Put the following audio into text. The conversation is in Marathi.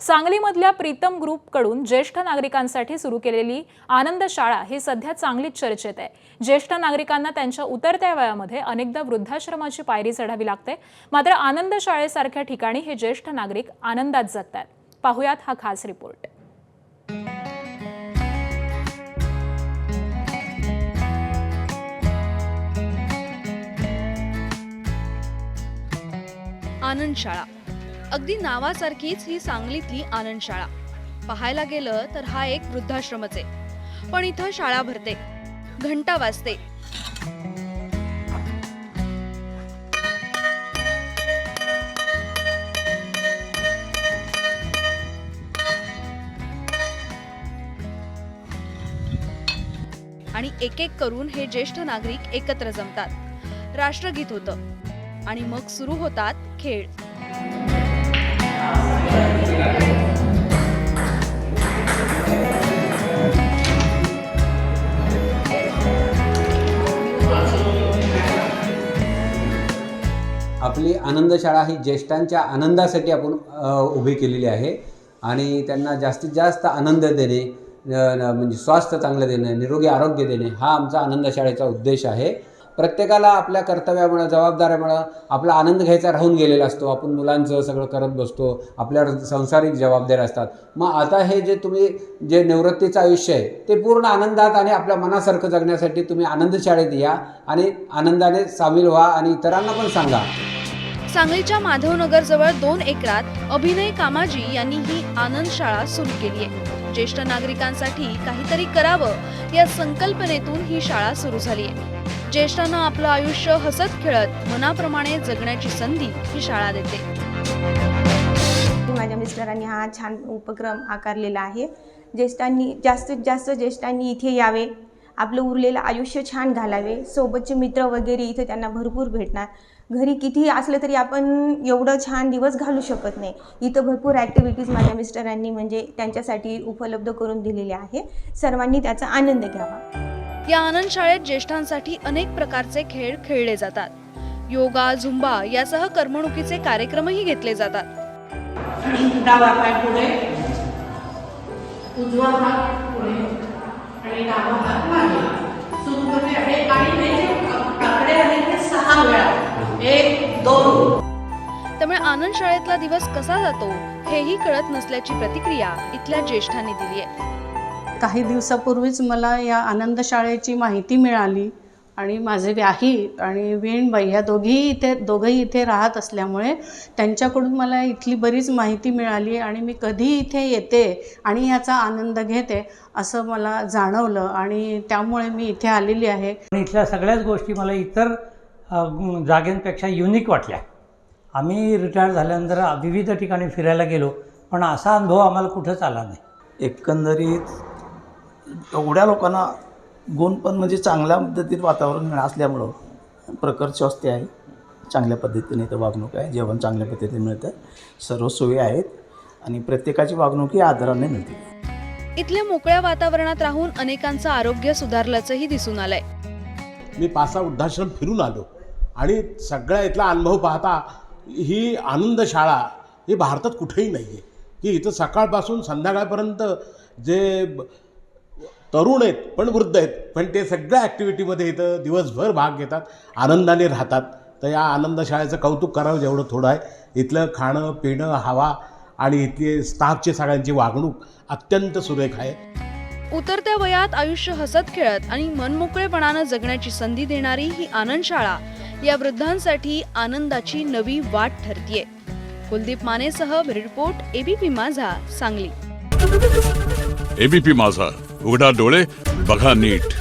सांगलीमधल्या प्रीतम ग्रुपकडून ज्येष्ठ नागरिकांसाठी सुरू केलेली आनंद शाळा ही सध्या चांगलीच चर्चेत आहे। ज्येष्ठ नागरिकांना त्यांच्या उतरत्या वयामध्ये अनेकदा वृद्धाश्रमाची पायरी चढावी लागते, मात्र आनंद शाळेसारख्या ठिकाणी हे ज्येष्ठ नागरिक आनंदात जगतात। पाहुयात हा खास रिपोर्ट। आनंद शाळा अगदी नावासारखीच ही सांगलीतली आनंद शाळा। पाहायला गेलं तर हा एक वृद्धाश्रमच आहे, पण इथं शाळा भरते, घंटा वाजते, आणि एक एक करून हे ज्येष्ठ नागरिक एकत्र जमतात। राष्ट्रगीत होतं आणि मग सुरू होतात खेळ। आपली आनंद शाळा ही ज्येष्ठांच्या आनंदासाठी आपण उभी केलेली आहे आणि त्यांना जास्तीत जास्त आनंद देणे, म्हणजे स्वास्थ्य चांगलं देणे, निरोगी आरोग्य देणे हा आमचा आनंद शाळेचा उद्देश आहे। प्रत्येकाला आपल्या कर्तव्यामुळे, जबाबदाऱ्यामुळे आपला आनंद घ्यायचा राहून गेलेला असतो। आपण मुलांचं सगळं करत बसतो, आपल्यावर सांसारिक जबाबदाऱ्या असतात। मग आता हे जे निवृत्तीचं आयुष्य आहे ते पूर्ण आनंदात आणि आपल्या मनासारखं जगण्यासाठी तुम्ही आनंद शाळेत या आणि आनंदाने सामील व्हा आणि इतरांना पण सांगा। सांगलीच्या माधवनगर जवळ 2 एकरात अभिनय कामाजी यांनी ही आनंद शाळा सुरू केली आहे। ज्येष्ठ नागरिकांसाठी काहीतरी करावं या संकल्पनेतून ही शाळा सुरू झाली आहे। ज्येष्ठांना आपलं आयुष्य हसत खेळत मनाप्रमाणे जगण्याची संधी ही शाळा देते। माझ्या मिस्टरांनी हा छान उपक्रम आकारलेला आहे। ज्येष्ठांनी जास्तीत जास्त ज्येष्ठांनी इथे यावे, आपलं उरलेलं आयुष्य छान घालावे, सोबतचे मित्र वगैरे इथे त्यांना भरपूर भेटणार। घरी कितीही असलं तरी आपण एवढं छान दिवस घालू शकत नाही। इथं भरपूर ॲक्टिव्हिटीज माझ्या मिस्टरांनी म्हणजे त्यांच्यासाठी उपलब्ध करून दिलेले आहे। सर्वांनी त्याचा आनंद घ्यावा। या आनंद शाळेत ज्येष्ठांसाठी अनेक प्रकारचे खेळ खेळले जातात। योगा, झुंबा यासह करमणुकीचे कार्यक्रमही घेतले जातात। डावा पाय पुढे, उजवा हात पुढे आणि डावा हात मागे सुरू करते आहे आणि हे आकडे आहेत ते 6 वेळा, 1 2। त्यामुळे आनंद शाळेतला दिवस कसा जातो हेही कळत नसल्याची प्रतिक्रिया इथल्या ज्येष्ठांनी दिली आहे। काही दिवसापूर्वीच मला या आनंद शाळेची माहिती मिळाली आणि माझे व्याही आणि वीणबाई ह्या दोघंही इथे राहत असल्यामुळे त्यांच्याकडून मला इथली बरीच माहिती मिळाली आणि मी कधी इथे येते आणि याचा आनंद घेते असं मला जाणवलं आणि त्यामुळे मी इथे आलेली आहे। इथल्या सगळ्याच गोष्टी मला इतर जागेंपेक्षा युनिक वाटल्या। आम्ही रिटायर झाल्यानंतर विविध ठिकाणी फिरायला गेलो, पण असा अनुभव आम्हाला कुठंच आला नाही। एकंदरीत एवढ्या लोकांना गुण पण म्हणजे चांगल्या पद्धतीत वातावरण असल्यामुळं प्रखर स्वास्थ्य आहे, चांगल्या पद्धतीने इथं वागणूक आहे, जेवण चांगल्या पद्धतीने मिळतं, सर्व सोयी आहेत आणि प्रत्येकाची वागणूक ही आदराने मिळते। इथल्या मोकळ्या वातावरणात राहून अनेकांचं आरोग्य सुधारल्याचंही दिसून आलंय। मी 5-6 वृद्धाश्रम फिरून आलो आणि सगळ्या इथला अनुभव पाहता ही आनंद शाळा ही भारतात कुठेही नाही आहे, की इथं सकाळपासून संध्याकाळपर्यंत जे तरुण आहेत पण वृद्ध आहेत पण ते सगळ्या ॲक्टिव्हिटीमध्ये इथं दिवसभर भाग घेतात, आनंदाने राहतात। तर या आनंद शाळेचं कौतुक करावं जेवढं थोडं आहे। इथलं खाणं पिणं, हवा आणि इथले स्टाफची सगळ्यांची वागणूक अत्यंत सुरेख आहे। उतरत्या वयात आयुष्य हसत खेळत आणि मनमोकळेपणानं जगण्याची संधी देणारी ही आनंद शाळा या वृद्धांसाठी आनंदाची नवी वाट ठरतीये। कुलदीप मानेसह रिपोर्ट एबीपी माझा, सांगली। एबीपी माझा, उघडा डोळे बघा नीट।